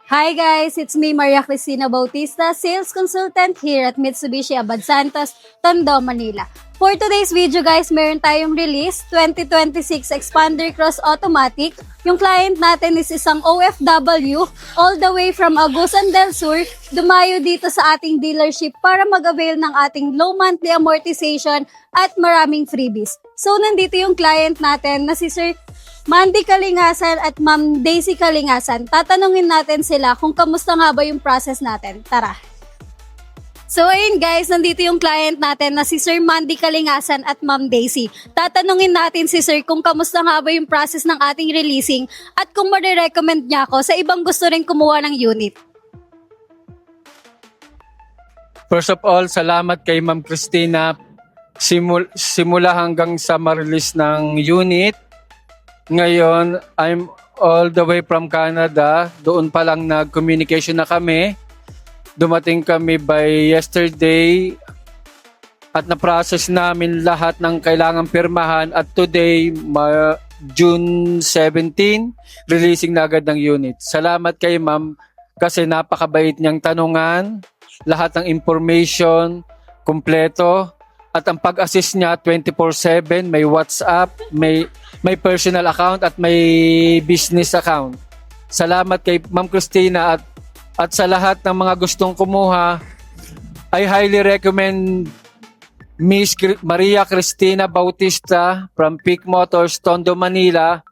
Hi guys, it's me Maria Cristina Bautista, sales consultant here at Mitsubishi Abad Santos, Tondo, Manila. For today's video guys, meron tayong release 2026 Expander Cross Automatic. Yung client natin is isang OFW all the way from Agusan del Sur, dumayo dito sa ating dealership para mag-avail ng ating low monthly amortization at maraming freebies. So nandito yung client natin na si Sir Mandy Kalingasan at Ma'am Daisy Kalingasan. Tatanungin natin sila kung kamusta nga ba yung process natin. Tara! So ayun guys, nandito yung client natin na si Sir Mandy Kalingasan at Ma'am Daisy. Tatanungin natin si Sir kung kamusta nga ba yung process ng ating releasing at kung marirecommend niya ako sa ibang gusto rin kumuha ng unit. First of all, salamat kay Ma'am Christina. Simula hanggang sa ma-release ng unit. Ngayon, I'm all the way from Canada. Doon pa lang nag-communication na kami. Dumating kami by yesterday at na-process namin lahat ng kailangang pirmahan at today, June 17, releasing na agad ng unit. Salamat kay ma'am kasi napakabait niyang tanungan, lahat ng information, kumpleto. At ang pag-assist niya 24/7, may WhatsApp, may personal account at may business account. Salamat kay Ma'am Christina at sa lahat ng mga gustong kumuha, I highly recommend Miss Maria Cristina Bautista from Peak Motors, Tondo, Manila.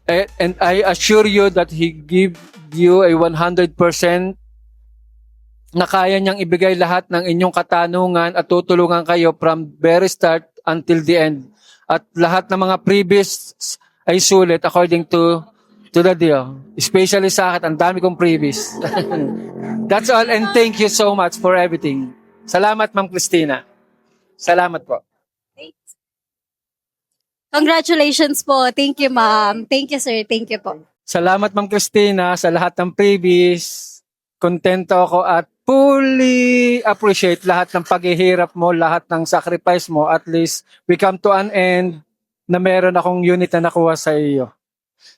And I assure you that he give you a 100% na kaya niyang ibigay lahat ng inyong katanungan at tutulungan kayo from very start until the end. At lahat ng mga previous ay sulit according to the deal. Especially sa akin, ang dami kong previous. That's all and thank you so much for everything. Salamat Ma'am Christina. Salamat po. Congratulations po. Thank you ma'am. Thank you sir. Thank you po. Salamat Ma'am Christina sa lahat ng previous. Kontento ako at fully appreciate lahat ng paghihirap mo, lahat ng sacrifice mo. At least we come to an end na meron akong unit na nakuha sa iyo.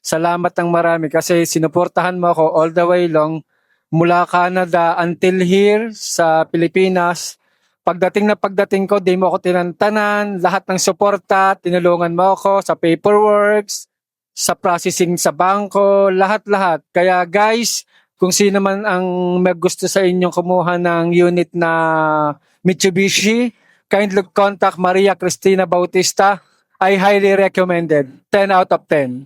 Salamat ng marami kasi sinuportahan mo ako all the way long mula Canada until here sa Pilipinas. Pagdating ko, di mo ako tinantanan, lahat ng suporta, tinulungan mo ako sa paperwork, sa processing sa bangko, lahat-lahat. Kaya guys, kung sino man ang gusto sa inyong kumuha ng unit na Mitsubishi, kindly contact Maria Cristina Bautista. I highly recommended. 10 out of 10.